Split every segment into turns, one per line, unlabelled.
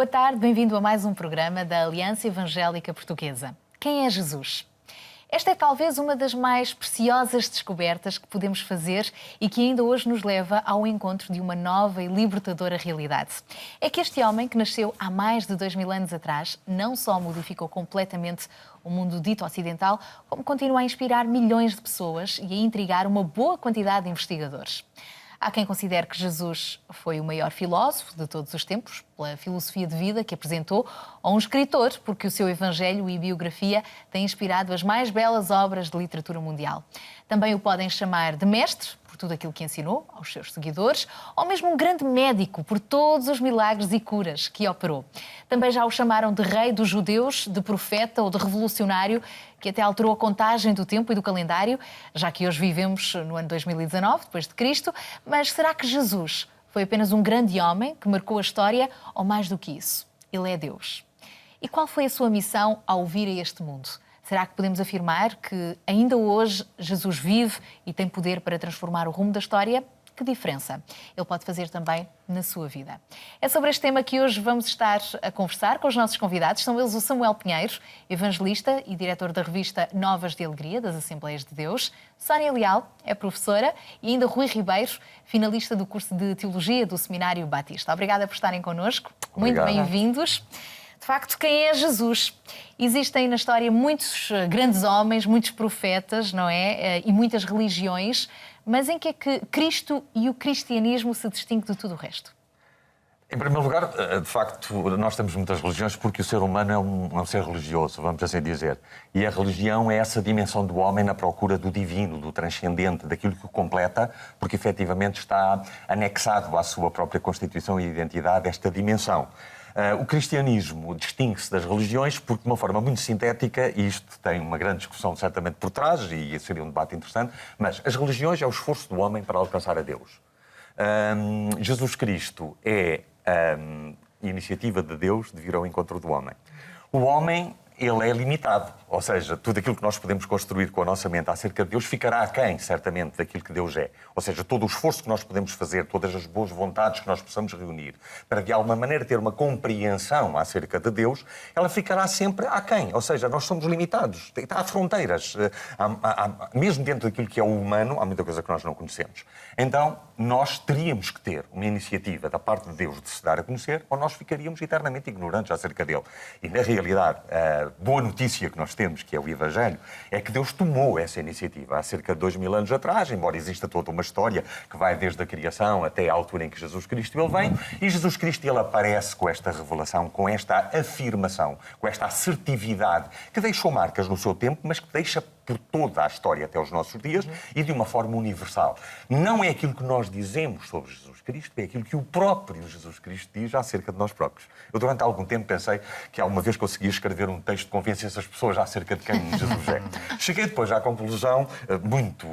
Boa tarde, bem-vindo a mais um programa da Aliança Evangélica Portuguesa. Quem é Jesus? Esta é talvez uma das mais preciosas descobertas que podemos fazer e que ainda hoje nos leva ao encontro de uma nova e libertadora realidade. É que este homem, que nasceu há mais de 2000 anos atrás, não só modificou completamente o mundo dito ocidental, como continua a inspirar milhões de pessoas e a intrigar uma boa quantidade de investigadores. Há quem considere que Jesus foi o maior filósofo de todos os tempos, pela filosofia de vida que apresentou, ou um escritor, porque o seu evangelho e biografia têm inspirado as mais belas obras de literatura mundial. Também o podem chamar de mestre, por tudo aquilo que ensinou aos seus seguidores, ou mesmo um grande médico, por todos os milagres e curas que operou. Também já o chamaram de rei dos judeus, de profeta ou de revolucionário, que até alterou a contagem do tempo e do calendário, já que hoje vivemos no ano 2019, depois de Cristo. Mas será que Jesus foi apenas um grande homem que marcou a história, ou mais do que isso? Ele é Deus. E qual foi a sua missão ao vir a este mundo? Será que podemos afirmar que ainda hoje Jesus vive e tem poder para transformar o rumo da história? Que diferença ele pode fazer também na sua vida? É sobre este tema que hoje vamos estar a conversar com os nossos convidados. São eles o Samuel Pinheiro, evangelista e diretor da revista Novas de Alegria, das Assembleias de Deus. Sónia Leal é professora e ainda Rui Ribeiro, finalista do curso de Teologia do Seminário Batista. Obrigada por estarem connosco. Muito bem-vindos. De facto, quem é Jesus? Existem na história muitos grandes homens, muitos profetas, não é? E muitas religiões. Mas em que é que Cristo e o cristianismo se distinguem de tudo o resto?
Em primeiro lugar, de facto, nós temos muitas religiões porque o ser humano é um ser religioso, vamos assim dizer. E a religião é essa dimensão do homem na procura do divino, do transcendente, daquilo que o completa, porque efetivamente está anexado à sua própria constituição e identidade esta dimensão. O cristianismo distingue-se das religiões porque, de uma forma muito sintética, e isto tem uma grande discussão certamente por trás, e seria um debate interessante, mas as religiões é o esforço do homem para alcançar a Deus. Jesus Cristo é a iniciativa de Deus de vir ao encontro do homem. O homem, ele é limitado, ou seja, tudo aquilo que nós podemos construir com a nossa mente acerca de Deus ficará aquém, certamente, daquilo que Deus é. Ou seja, todo o esforço que nós podemos fazer, todas as boas vontades que nós possamos reunir para, de alguma maneira, ter uma compreensão acerca de Deus, ela ficará sempre aquém. Ou seja, nós somos limitados, há fronteiras. Mesmo dentro daquilo que é o humano, há muita coisa que nós não conhecemos. Então, nós teríamos que ter uma iniciativa da parte de Deus de se dar a conhecer, ou nós ficaríamos eternamente ignorantes acerca dele. E, na realidade, a boa notícia que nós temos, que é o Evangelho, é que Deus tomou essa iniciativa há cerca de 2000 anos atrás, embora exista toda uma história que vai desde a criação até à altura em que Jesus Cristo ele vem, e Jesus Cristo ele aparece com esta revelação, com esta afirmação, com esta assertividade, que deixou marcas no seu tempo, mas que deixa por toda a história até os nossos dias e de uma forma universal. Não é aquilo que nós dizemos sobre Jesus Cristo, é aquilo que o próprio Jesus Cristo diz acerca de nós próprios. Eu durante algum tempo pensei que alguma vez conseguia escrever um texto que convencesse as pessoas acerca de quem Jesus é. Cheguei depois à conclusão muito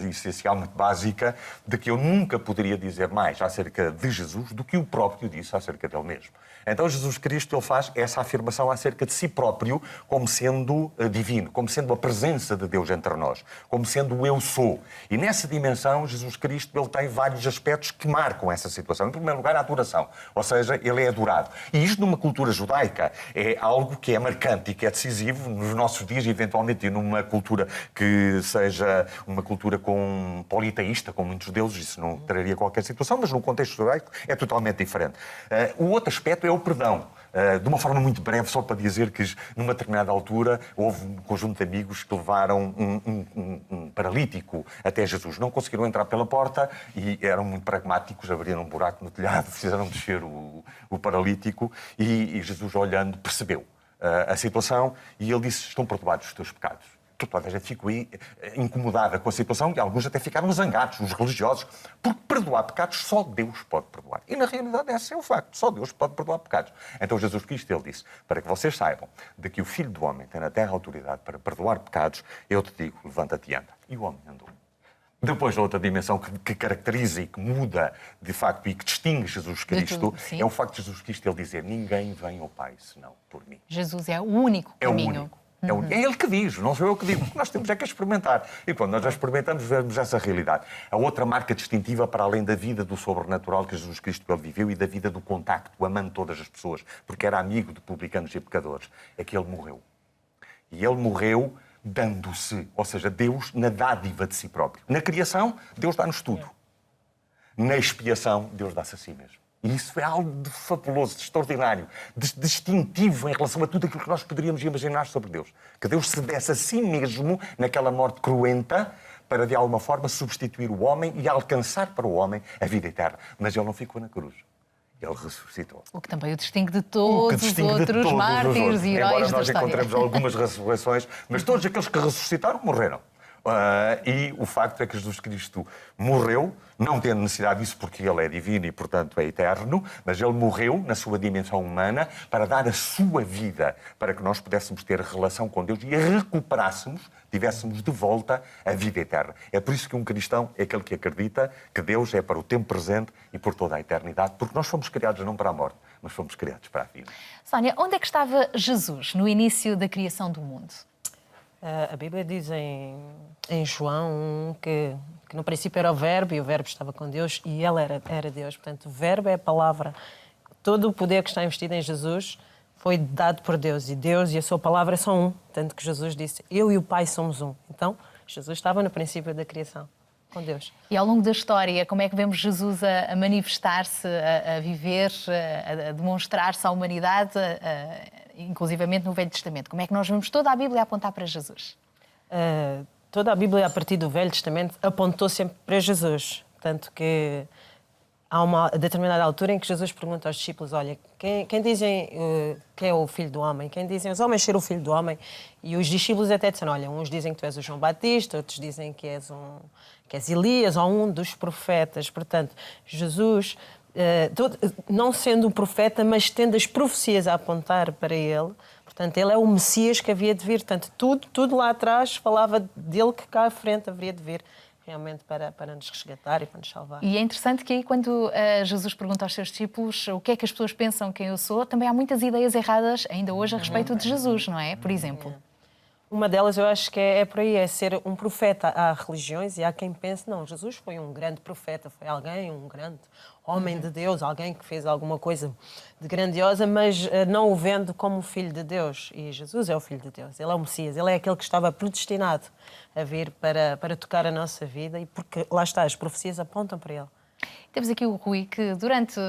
essencial, muito básica, de que eu nunca poderia dizer mais acerca de Jesus do que o próprio disse acerca dele mesmo. Então Jesus Cristo ele faz essa afirmação acerca de si próprio como sendo divino, como sendo a presença de Deus entre nós, como sendo o eu sou. E nessa dimensão, Jesus Cristo ele tem vários aspectos que marcam essa situação. Em primeiro lugar, a adoração, ou seja, ele é adorado. E isto numa cultura judaica é algo que é marcante e que é decisivo nos nossos dias, eventualmente e numa cultura que seja uma cultura politeísta, com muitos deuses, isso não traria qualquer situação, mas no contexto judaico é totalmente diferente. O outro aspecto é o perdão. De uma forma muito breve, só para dizer que numa determinada altura houve um conjunto de amigos que levaram um paralítico até Jesus. Não conseguiram entrar pela porta e eram muito pragmáticos, abriram um buraco no telhado, fizeram descer o paralítico e Jesus, olhando, percebeu a situação e ele disse: estão perdoados os teus pecados. Toda a gente ficou incomodada com a situação e alguns até ficaram zangados, os religiosos, porque perdoar pecados só Deus pode perdoar. E na realidade esse é o facto, só Deus pode perdoar pecados. Então Jesus Cristo ele disse: para que vocês saibam de que o Filho do Homem tem na terra autoridade para perdoar pecados, eu te digo, levanta-te e anda. E o homem andou. Depois, a outra dimensão que caracteriza e que muda, de facto, e que distingue Jesus Cristo, é o facto de Jesus Cristo ele dizer: ninguém vem ao Pai senão por mim.
Jesus é o único caminho.
É o único. É Ele que diz, não sou eu que digo. Nós temos é que experimentar. E quando nós já experimentamos, vemos essa realidade. A outra marca distintiva, para além da vida do sobrenatural que Jesus Cristo ele viveu e da vida do contacto, amando todas as pessoas, porque era amigo de publicanos e pecadores, é que Ele morreu. E Ele morreu dando-se, ou seja, Deus na dádiva de si próprio. Na criação, Deus dá-nos tudo. Na expiação, Deus dá-se a si mesmo. E isso é algo de fabuloso, de extraordinário, de distintivo em relação a tudo aquilo que nós poderíamos imaginar sobre Deus. Que Deus se desse a si mesmo naquela morte cruenta para, de alguma forma, substituir o homem e alcançar para o homem a vida eterna. Mas Ele não ficou na cruz. Ele ressuscitou.
O que também o distingue de todos os outros mártires e heróis da história.
Embora nós encontremos algumas ressurreições, mas todos aqueles que ressuscitaram morreram. E o facto é que Jesus Cristo morreu, não tendo necessidade disso porque Ele é divino e, portanto, é eterno, mas Ele morreu na sua dimensão humana para dar a sua vida, para que nós pudéssemos ter relação com Deus e a recuperássemos, tivéssemos de volta a vida eterna. É por isso que um cristão é aquele que acredita que Deus é para o tempo presente e por toda a eternidade, porque nós fomos criados não para a morte, mas fomos criados para a vida.
Sónia, onde é que estava Jesus no início da criação do mundo?
A Bíblia diz em João que no princípio era o Verbo e o Verbo estava com Deus e Ele era Deus. Portanto, o Verbo é a palavra. Todo o poder que está investido em Jesus foi dado por Deus. E Deus e a sua palavra são um. Tanto que Jesus disse, eu e o Pai somos um. Então, Jesus estava no princípio da criação com Deus.
E ao longo da história, como é que vemos Jesus a manifestar-se, a viver, a demonstrar-se à humanidade, inclusivamente no Velho Testamento? Como é que nós vemos toda a Bíblia a apontar para Jesus?
Toda a Bíblia, a partir do Velho Testamento, apontou sempre para Jesus. Tanto que há uma determinada altura em que Jesus pergunta aos discípulos, olha, quem dizem que é o Filho do Homem? Quem dizem os homens ser o Filho do Homem? E os discípulos até disseram, olha, uns dizem que tu és o João Batista, outros dizem que és Elias ou um dos profetas. Portanto, Jesus, não sendo um profeta, mas tendo as profecias a apontar para ele, portanto, ele é o Messias que havia de vir. Portanto, tudo lá atrás falava dele que cá à frente haveria de vir realmente para nos resgatar e para nos salvar.
E é interessante que aí, quando Jesus pergunta aos seus discípulos o que é que as pessoas pensam quem eu sou, também há muitas ideias erradas ainda hoje a respeito de Jesus, não é? Por exemplo.
Uma delas eu acho que é por aí, é ser um profeta. Há religiões e há quem pense, não, Jesus foi um grande profeta, foi alguém, um grande homem de Deus, alguém que fez alguma coisa de grandiosa, mas não o vendo como filho de Deus. E Jesus é o filho de Deus, ele é o Messias, ele é aquele que estava predestinado a vir para tocar a nossa vida e porque, lá está, as profecias apontam para ele.
Temos aqui o Rui, que durante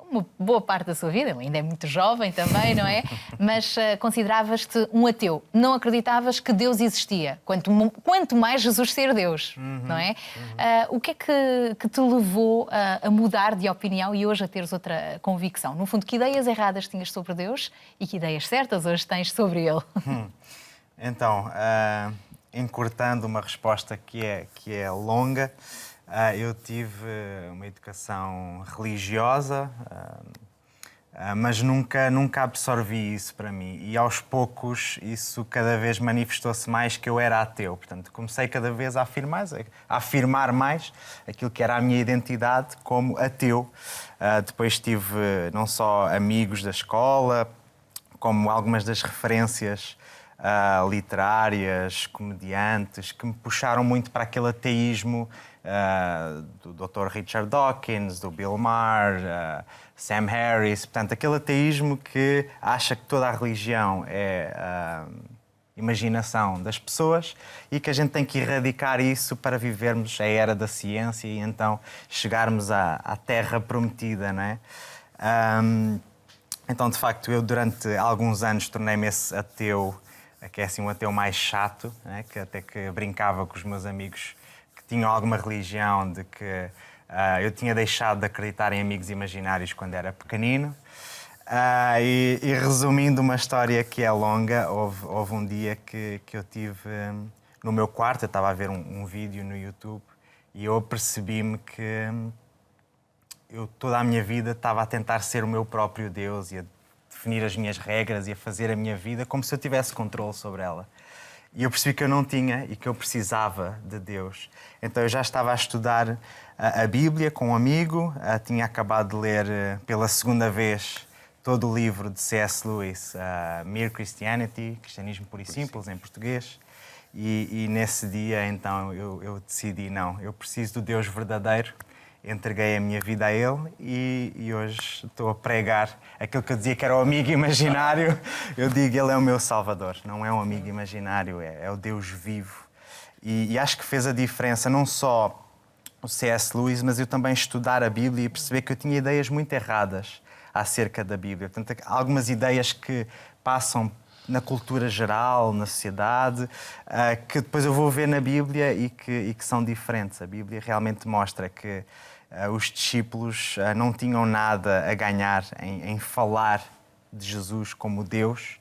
uma boa parte da sua vida, ele ainda é muito jovem também, não é? Mas consideravas-te um ateu. Não acreditavas que Deus existia. Quanto mais Jesus ser Deus, não é? O que é que te levou a mudar de opinião e hoje a teres outra convicção? No fundo, que ideias erradas tinhas sobre Deus e que ideias certas hoje tens sobre Ele?
Então, encurtando uma resposta que é longa, eu tive uma educação religiosa, mas nunca absorvi isso para mim. E aos poucos isso cada vez manifestou-se mais que eu era ateu. Portanto, comecei cada vez a afirmar mais aquilo que era a minha identidade como ateu. Depois tive não só amigos da escola, como algumas das referências literárias, comediantes, que me puxaram muito para aquele ateísmo do Dr. Richard Dawkins, do Bill Maher, Sam Harris. Portanto, aquele ateísmo que acha que toda a religião é imaginação das pessoas e que a gente tem que erradicar isso para vivermos a era da ciência e então chegarmos à terra prometida, não é? Então, de facto, eu durante alguns anos tornei-me esse ateu, que é assim um ateu mais chato, né? Que até que brincava com os meus amigos que tinham alguma religião, de que eu tinha deixado de acreditar em amigos imaginários quando era pequenino. E resumindo uma história que é longa, houve um dia que eu tive no meu quarto, eu estava a ver um vídeo no YouTube e eu apercebi-me que eu toda a minha vida estava a tentar ser o meu próprio Deus e a definir as minhas regras e a fazer a minha vida como se eu tivesse controle sobre ela. E eu percebi que eu não tinha e que eu precisava de Deus. Então eu já estava a estudar a Bíblia com um amigo, tinha acabado de ler pela segunda vez todo o livro de C.S. Lewis, Mere Christianity, Cristianismo Puro e Simples, em português. E nesse dia, então, eu decidi, não, eu preciso do Deus verdadeiro. Entreguei a minha vida a Ele e hoje estou a pregar aquilo que eu dizia que era o amigo imaginário. Eu digo, Ele é o meu Salvador, não é um amigo imaginário, é o Deus vivo. E acho que fez a diferença, não só o C.S. Lewis, mas eu também estudar a Bíblia e perceber que eu tinha ideias muito erradas acerca da Bíblia. Portanto, algumas ideias que passam na cultura geral, na sociedade, que depois eu vou ver na Bíblia e que são diferentes. A Bíblia realmente mostra que os discípulos não tinham nada a ganhar em falar de Jesus como Deus.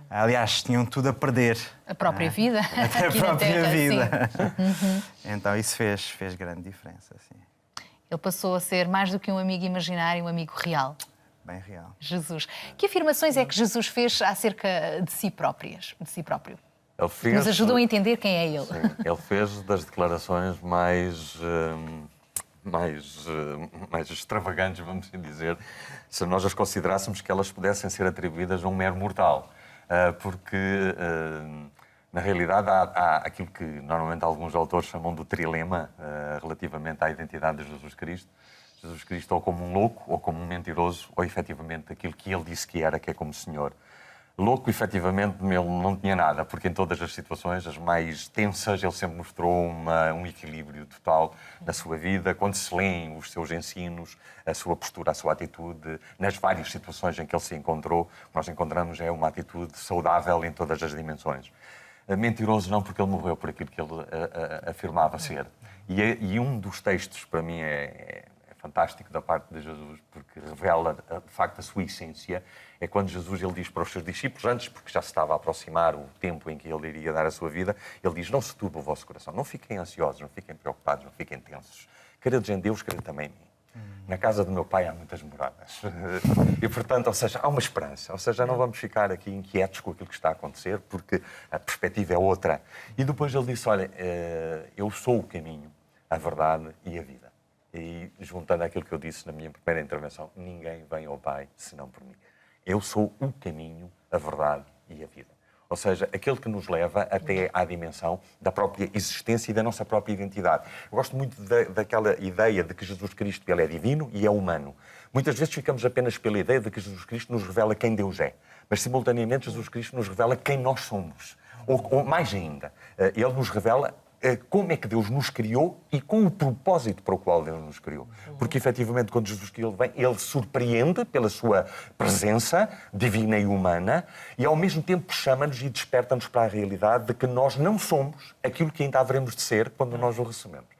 Aliás, tinham tudo a perder.
A própria vida.
Até a
aqui na
própria
Terra,
vida.
sim.
Então isso fez grande diferença, sim.
Ele passou a ser mais do que um amigo imaginário, um amigo real.
Bem real.
Jesus. Que afirmações é que Jesus fez acerca de si próprio?
Ele fez,
Nos ajudam a entender quem é Ele.
Sim, ele fez das declarações mais extravagantes, vamos assim dizer, se nós as considerássemos que elas pudessem ser atribuídas a um mero mortal. Porque, na realidade, há aquilo que normalmente alguns autores chamam do trilema relativamente à identidade de Jesus Cristo. Jesus Cristo ou como um louco, ou como um mentiroso, ou efetivamente aquilo que ele disse que era, que é como Senhor. Louco, efetivamente, ele não tinha nada, porque em todas as situações, as mais tensas, ele sempre mostrou um equilíbrio total na sua vida. Quando se lêem os seus ensinos, a sua postura, a sua atitude, nas várias situações em que ele se encontrou, nós encontramos uma atitude saudável em todas as dimensões. Mentiroso não, porque ele morreu por aquilo que ele afirmava ser. E um dos textos, para mim, é fantástico da parte de Jesus, porque revela, de facto, a sua essência. É quando Jesus ele diz para os seus discípulos, antes, porque já se estava a aproximar o tempo em que ele iria dar a sua vida, ele diz, não se turbe o vosso coração, não fiquem ansiosos, não fiquem preocupados, não fiquem tensos. Credes em Deus, credes também em mim. Na casa do meu pai há muitas moradas. E, portanto, ou seja, há uma esperança. Ou seja, não vamos ficar aqui inquietos com aquilo que está a acontecer, porque a perspectiva é outra. E depois ele disse, olha, eu sou o caminho, a verdade e a vida. E juntando aquilo que eu disse na minha primeira intervenção, ninguém vem ao Pai senão por mim. Eu sou o caminho, a verdade e a vida. Ou seja, aquele que nos leva até à dimensão da própria existência e da nossa própria identidade. Eu gosto muito daquela ideia de que Jesus Cristo ele é divino e é humano. Muitas vezes ficamos apenas pela ideia de que Jesus Cristo nos revela quem Deus é. Mas, simultaneamente, Jesus Cristo nos revela quem nós somos. Ou mais ainda, ele nos revela como é que Deus nos criou e com o propósito para o qual Deus nos criou. Porque, efetivamente, quando Jesus Cristo vem, ele surpreende pela sua presença divina e humana e, ao mesmo tempo, chama-nos e desperta-nos para a realidade de que nós não somos aquilo que ainda haveremos de ser quando nós o recebemos.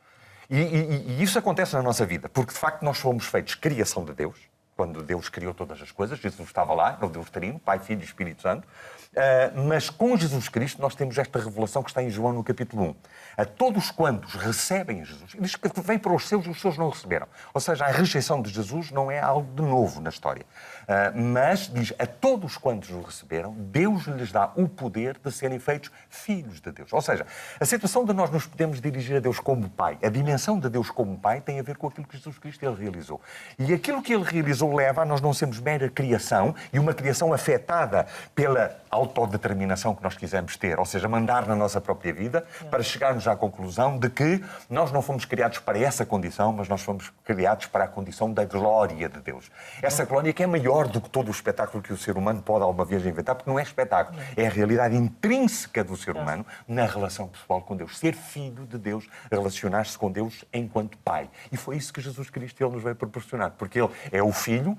E isso acontece na nossa vida, porque, de facto, nós fomos feitos criação de Deus. Quando Deus criou todas as coisas, Jesus estava lá, é o Deus Trino, Pai, Filho e Espírito Santo. Mas com Jesus Cristo nós temos esta revelação que está em João no capítulo 1. A todos quantos recebem a Jesus, diz que vem para os seus não receberam. Ou seja, a rejeição de Jesus não é algo de novo na história. Mas diz, a todos quantos o receberam, Deus lhes dá o poder de serem feitos filhos de Deus. Ou seja, a situação de nós nos podemos dirigir a Deus como Pai, a dimensão de Deus como Pai tem a ver com aquilo que Jesus Cristo ele realizou. E aquilo que ele realizou leva a nós não sermos mera criação e uma criação afetada pela autodeterminação que nós quisermos ter, ou seja, mandar na nossa própria vida para chegarmos à conclusão de que nós não fomos criados para essa condição, mas nós fomos criados para a condição da glória de Deus. Essa glória que é maior do que todo o espetáculo que o ser humano pode alguma vez inventar, porque não é espetáculo, é a realidade intrínseca do ser humano na relação pessoal com Deus. Ser filho de Deus, relacionar-se com Deus enquanto Pai. E foi isso que Jesus Cristo ele nos veio proporcionar, porque ele é o Filho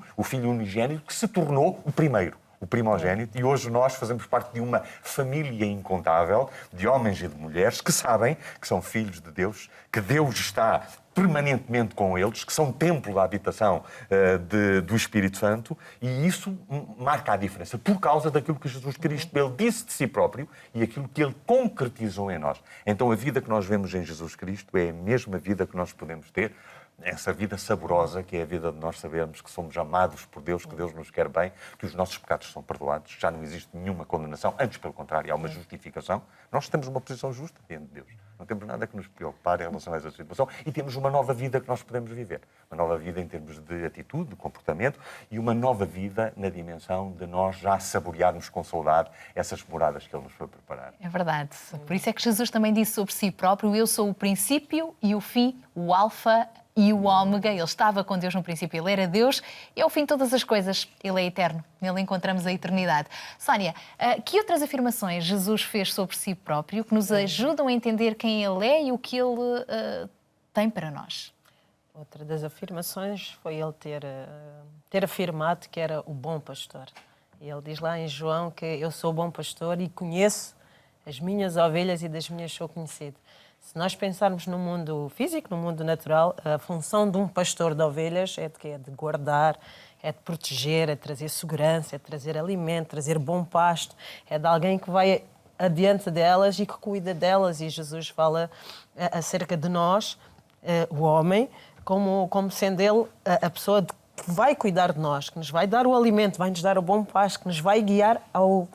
unigênito que se tornou o primeiro. O primogénito, e hoje nós fazemos parte de uma família incontável de homens e de mulheres que sabem que são filhos de Deus, que Deus está permanentemente com eles, que são templo da habitação do Espírito Santo, e isso marca a diferença por causa daquilo que Jesus Cristo ele disse de si próprio e aquilo que ele concretizou em nós. Então a vida que nós vemos em Jesus Cristo é a mesma vida que nós podemos ter essa vida saborosa que é a vida de nós sabermos que somos amados por Deus, que Deus nos quer bem, que os nossos pecados são perdoados, já não existe nenhuma condenação, antes pelo contrário, há uma justificação. Nós temos uma posição justa diante de Deus. Não temos nada que nos preocupar em relação a essa situação e temos uma nova vida que nós podemos viver. Uma nova vida em termos de atitude, de comportamento e uma nova vida na dimensão de nós já saborearmos com saudade essas moradas que Ele nos foi preparar.
É verdade. Por isso é que Jesus também disse sobre si próprio: eu sou o princípio e o fim, o alfa e o ômega. Ele estava com Deus no princípio, Ele era Deus e é o fim de todas as coisas. Ele é eterno, nele encontramos a eternidade. Sónia, que outras afirmações Jesus fez sobre si próprio que nos ajudam a entender quem Ele é e o que Ele tem para nós?
Outra das afirmações foi ele ter afirmado que era o bom pastor. E ele diz lá em João que eu sou o bom pastor e conheço as minhas ovelhas e das minhas sou conhecido. Se nós pensarmos no mundo físico, no mundo natural, a função de um pastor de ovelhas é de quê? É de guardar, é de proteger, é de trazer segurança, é de trazer alimento, trazer bom pasto, é de alguém que vai adiante delas e que cuida delas. E Jesus fala acerca de nós, o homem, como sendo ele a pessoa que vai cuidar de nós, que nos vai dar o alimento, vai nos dar o bom pasto, que nos vai guiar ao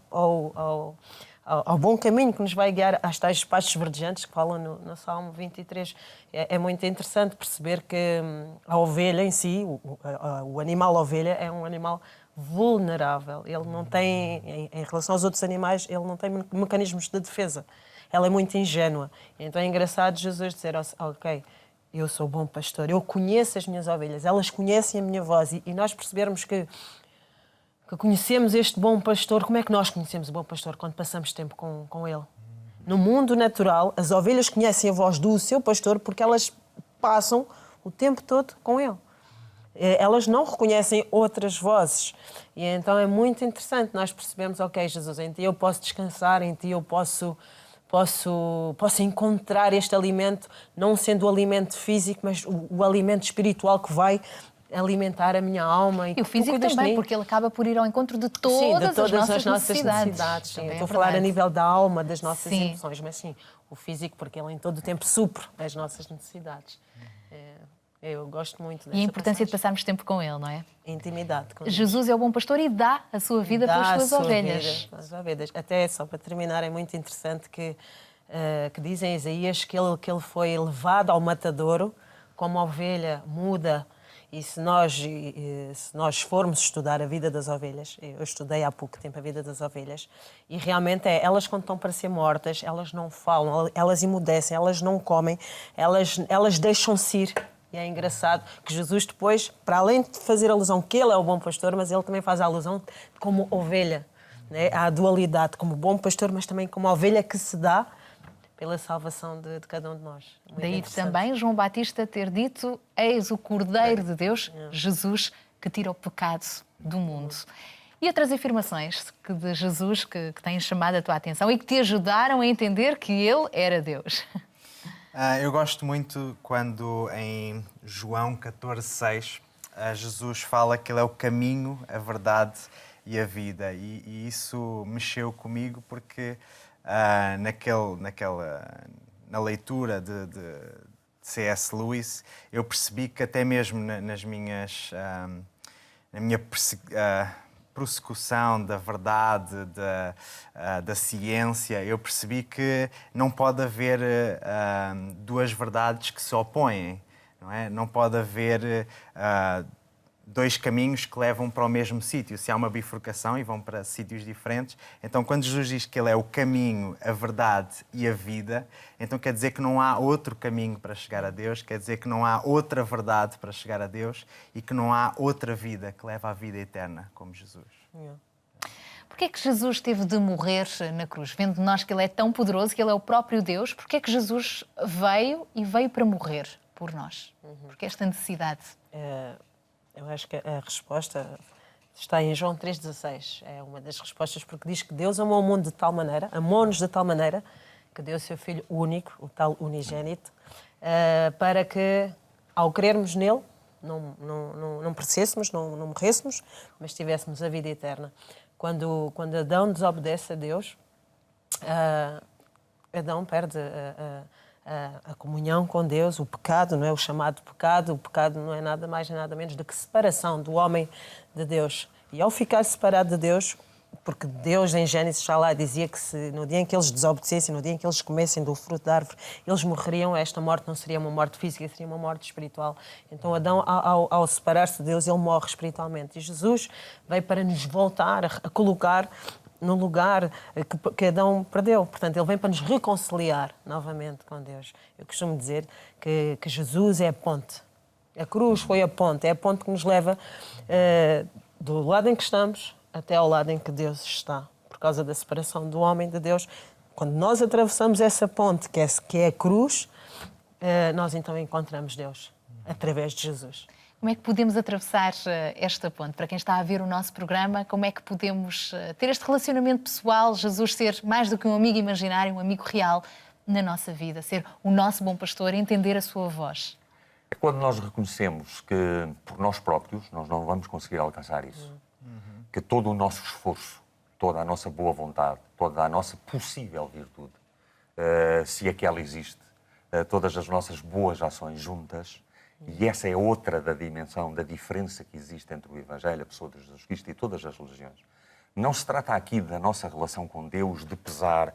bom caminho, que nos vai guiar às tais pastos verdejantes que falam no Salmo 23. É muito interessante perceber que a ovelha em si, o animal ovelha, é um animal vulnerável. Ele não tem, em relação aos outros animais, ele não tem mecanismos de defesa. Ela é muito ingênua. Então é engraçado Jesus dizer, ok, eu sou o bom pastor, eu conheço as minhas ovelhas, elas conhecem a minha voz e nós percebermos que conhecemos este bom pastor. Como é que nós conhecemos o bom pastor? Quando passamos tempo com ele. No mundo natural, as ovelhas conhecem a voz do seu pastor porque elas passam o tempo todo com ele. Elas não reconhecem outras vozes. E então é muito interessante nós percebemos, ok, Jesus, em ti eu posso descansar, em ti eu posso encontrar este alimento, não sendo o alimento físico, mas o alimento espiritual que vai alimentar a minha alma.
E o físico também, porque ele acaba por ir ao encontro de todas as nossas necessidades.
Sim, estou a falar a nível da alma, das nossas emoções, mas sim, o físico, porque ele em todo o tempo supre as nossas necessidades. Eu gosto muito dessa
E a importância de
passagem.
passarmos tempo com ele, não é?
Intimidade com
Jesus é o bom pastor e dá a sua vida pelas suas ovelhas.
Até só para terminar, é muito interessante que diz em Isaías que ele foi levado ao matadouro como ovelha muda. E se nós formos estudar a vida das ovelhas, eu estudei há pouco tempo a vida das ovelhas, e realmente elas quando estão para ser mortas, elas não falam, elas emudecem, elas não comem, elas deixam-se ir. E é engraçado que Jesus depois, para além de fazer alusão que ele é o bom pastor, mas ele também faz a alusão como ovelha. Né? Há a dualidade como bom pastor, mas também como ovelha que se dá pela salvação de cada um de nós. Muito
Daí
interessante.
também João Batista ter dito: eis o Cordeiro de Deus, Jesus, que tira o pecado do mundo. E outras afirmações de Jesus que têm chamado a tua atenção e que te ajudaram a entender que ele era Deus?
Eu gosto muito quando em João 14,6 Jesus fala que ele é o caminho, a verdade e a vida. E isso mexeu comigo porque na leitura de C.S. Lewis eu percebi que até mesmo na minha prossecução da verdade, da ciência, eu percebi que não pode haver duas verdades que se opõem, não é? Não pode haver dois caminhos que levam para o mesmo sítio. Se há uma bifurcação e vão para sítios diferentes, então quando Jesus diz que ele é o caminho, a verdade e a vida, então quer dizer que não há outro caminho para chegar a Deus, quer dizer que não há outra verdade para chegar a Deus e que não há outra vida que leva à vida eterna como Jesus.
Porquê é que Jesus teve de morrer na cruz? Vendo nós que ele é tão poderoso, que ele é o próprio Deus, porquê é que Jesus veio para morrer por nós? Porque esta necessidade?
Eu acho que a resposta está em João 3,16. É uma das respostas, porque diz que Deus amou o mundo de tal maneira, amou-nos de tal maneira, que deu o seu Filho único, o tal unigênito, para que, ao crermos nele, não perecêssemos, não morrêssemos, mas tivéssemos a vida eterna. Quando Adão desobedece a Deus, Adão perde a comunhão com Deus, o pecado, não é o chamado pecado. O pecado não é nada mais nem nada menos do que separação do homem de Deus. E ao ficar separado de Deus, porque Deus em Gênesis já lá dizia que se no dia em que eles desobedecessem, no dia em que eles comessem do fruto da árvore, eles morreriam. Esta morte não seria uma morte física, seria uma morte espiritual. Então Adão, ao separar-se de Deus, ele morre espiritualmente. E Jesus veio para nos voltar a colocar no lugar que Adão perdeu. Portanto, ele vem para nos reconciliar novamente com Deus. Eu costumo dizer que Jesus é a ponte. A cruz foi a ponte. É a ponte que nos leva do lado em que estamos até ao lado em que Deus está. Por causa da separação do homem de Deus. Quando nós atravessamos essa ponte, que é a cruz, nós então encontramos Deus através de Jesus.
Como é que podemos atravessar esta ponte? Para quem está a ver o nosso programa, como é que podemos ter este relacionamento pessoal, Jesus ser mais do que um amigo imaginário, um amigo real na nossa vida, ser o nosso bom pastor, entender a sua voz?
É quando nós reconhecemos que, por nós próprios, nós não vamos conseguir alcançar isso. Que todo o nosso esforço, toda a nossa boa vontade, toda a nossa possível virtude, se é que ela existe, todas as nossas boas ações juntas, e essa é outra da dimensão, da diferença que existe entre o Evangelho, a pessoa de Jesus Cristo e todas as religiões. Não se trata aqui da nossa relação com Deus, de pesar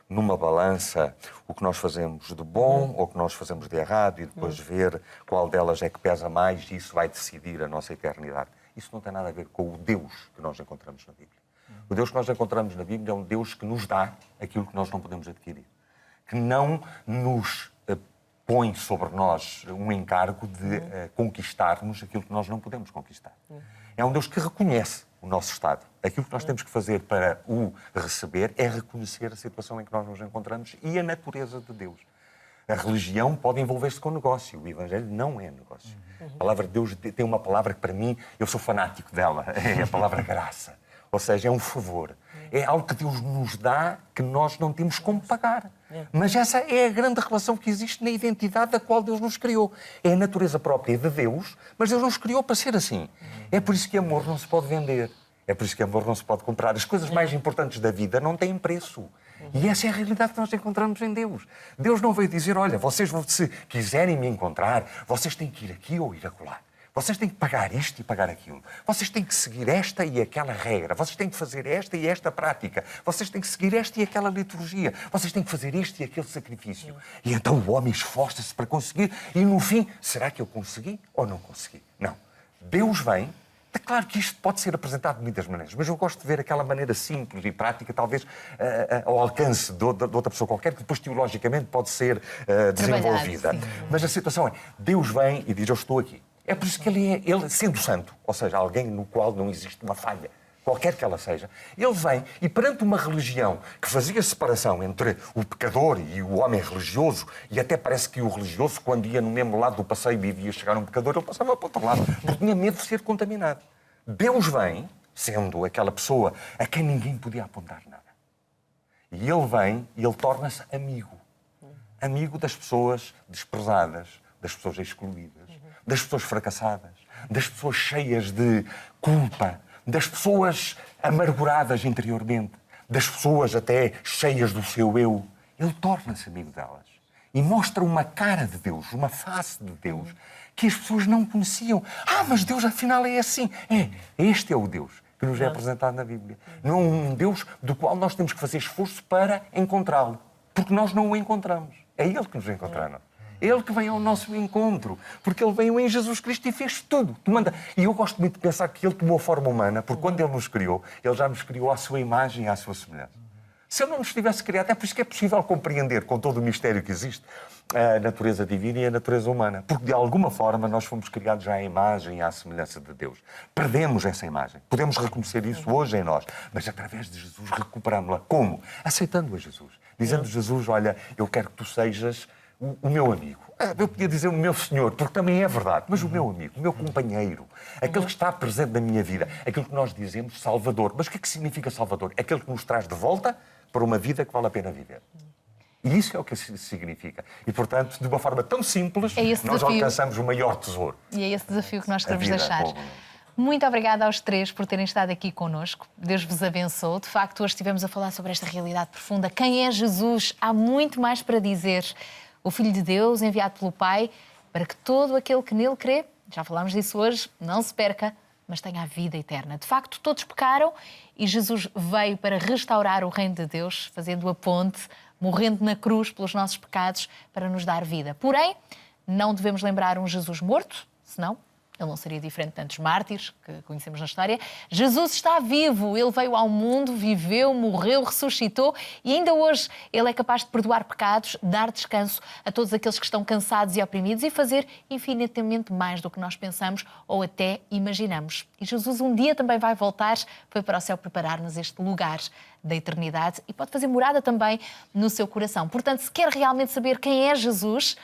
numa balança o que nós fazemos de bom ou o que nós fazemos de errado e depois ver qual delas é que pesa mais e isso vai decidir a nossa eternidade. Isso não tem nada a ver com o Deus que nós encontramos na Bíblia. O Deus que nós encontramos na Bíblia é um Deus que nos dá aquilo que nós não podemos adquirir. Que não nos põe sobre nós um encargo de conquistarmos aquilo que nós não podemos conquistar. É um Deus que reconhece o nosso estado. Aquilo que nós temos que fazer para o receber é reconhecer a situação em que nós nos encontramos e a natureza de Deus. A religião pode envolver-se com negócio. O Evangelho não é negócio. A palavra de Deus tem uma palavra que, para mim, eu sou fanático dela. É a palavra graça. Ou seja, é um favor. É algo que Deus nos dá que nós não temos como pagar. Mas essa é a grande relação que existe na identidade da qual Deus nos criou. É a natureza própria de Deus, mas Deus nos criou para ser assim. É por isso que amor não se pode vender. É por isso que amor não se pode comprar. As coisas mais importantes da vida não têm preço. E essa é a realidade que nós encontramos em Deus. Deus não veio dizer, olha, vocês, se quiserem me encontrar, vocês têm que ir aqui ou ir acolá. Vocês têm que pagar isto e pagar aquilo. Vocês têm que seguir esta e aquela regra. Vocês têm que fazer esta e esta prática. Vocês têm que seguir esta e aquela liturgia. Vocês têm que fazer este e aquele sacrifício. E então o homem esforça-se para conseguir. E no fim, será que eu consegui ou não consegui? Não. Deus vem. É claro que isto pode ser apresentado de muitas maneiras, mas eu gosto de ver aquela maneira simples e prática, talvez ao alcance de outra pessoa qualquer, que depois teologicamente pode ser desenvolvida. Mas a situação é, Deus vem e diz, eu estou aqui. É por isso que ele, sendo santo, ou seja, alguém no qual não existe uma falha, qualquer que ela seja, ele vem e perante uma religião que fazia separação entre o pecador e o homem religioso, e até parece que o religioso, quando ia no mesmo lado do passeio e via chegar um pecador, ele passava para o outro lado, porque tinha medo de ser contaminado. Deus vem, sendo aquela pessoa a quem ninguém podia apontar nada. E ele vem e ele torna-se amigo. Amigo das pessoas desprezadas, das pessoas excluídas, das pessoas fracassadas, das pessoas cheias de culpa, das pessoas amarguradas interiormente, das pessoas até cheias do seu eu. Ele torna-se amigo delas e mostra uma cara de Deus, uma face de Deus que as pessoas não conheciam. Ah, mas Deus afinal é assim. Este é o Deus que nos é apresentado na Bíblia. Não é um Deus do qual nós temos que fazer esforço para encontrá-lo, porque nós não o encontramos. É Ele que nos encontra. Ele que vem ao nosso encontro, porque Ele veio em Jesus Cristo e fez tudo. E eu gosto muito de pensar que Ele tomou forma humana, porque quando Ele nos criou, Ele já nos criou à sua imagem e à sua semelhança. Se Ele não nos tivesse criado, é por isso que é possível compreender, com todo o mistério que existe, a natureza divina e a natureza humana. Porque, de alguma forma, nós fomos criados já à imagem e à semelhança de Deus. Perdemos essa imagem. Podemos reconhecer isso hoje em nós, mas através de Jesus recuperamos-la. Como? Aceitando a Jesus. Dizendo a Jesus, olha, eu quero que tu sejas o meu amigo. Eu podia dizer o meu senhor, porque também é verdade, mas o meu amigo, o meu companheiro, aquele que está presente na minha vida, aquilo que nós dizemos Salvador. Mas o que é que significa Salvador? Aquele que nos traz de volta para uma vida que vale a pena viver. E isso é o que significa. E, portanto, de uma forma tão simples, nós alcançamos o maior tesouro.
E é esse desafio que nós queremos deixar. Muito obrigada aos três por terem estado aqui connosco. Deus vos abençoe. De facto, hoje estivemos a falar sobre esta realidade profunda. Quem é Jesus? Há muito mais para dizer. o Filho de Deus enviado pelo Pai para que todo aquele que nele crê, já falámos disso hoje, não se perca, mas tenha a vida eterna. De facto, todos pecaram e Jesus veio para restaurar o reino de Deus, fazendo a ponte, morrendo na cruz pelos nossos pecados para nos dar vida. Porém, não devemos lembrar um Jesus morto, senão ele não seria diferente de tantos mártires que conhecemos na história. Jesus está vivo, ele veio ao mundo, viveu, morreu, ressuscitou e ainda hoje ele é capaz de perdoar pecados, dar descanso a todos aqueles que estão cansados e oprimidos e fazer infinitamente mais do que nós pensamos ou até imaginamos. E Jesus um dia também vai voltar, foi para o céu preparar-nos este lugar da eternidade e pode fazer morada também no seu coração. Portanto, se quer realmente saber quem é Jesus,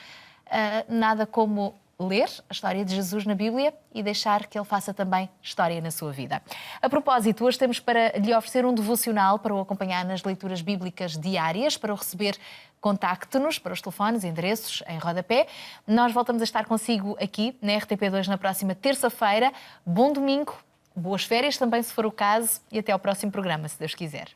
nada como ler a história de Jesus na Bíblia e deixar que ele faça também história na sua vida. A propósito, hoje temos para lhe oferecer um devocional para o acompanhar nas leituras bíblicas diárias. Para o receber, contacte-nos para os telefones e endereços em rodapé. Nós voltamos a estar consigo aqui na RTP2 na próxima terça-feira. Bom domingo, boas férias também se for o caso e até ao próximo programa, se Deus quiser.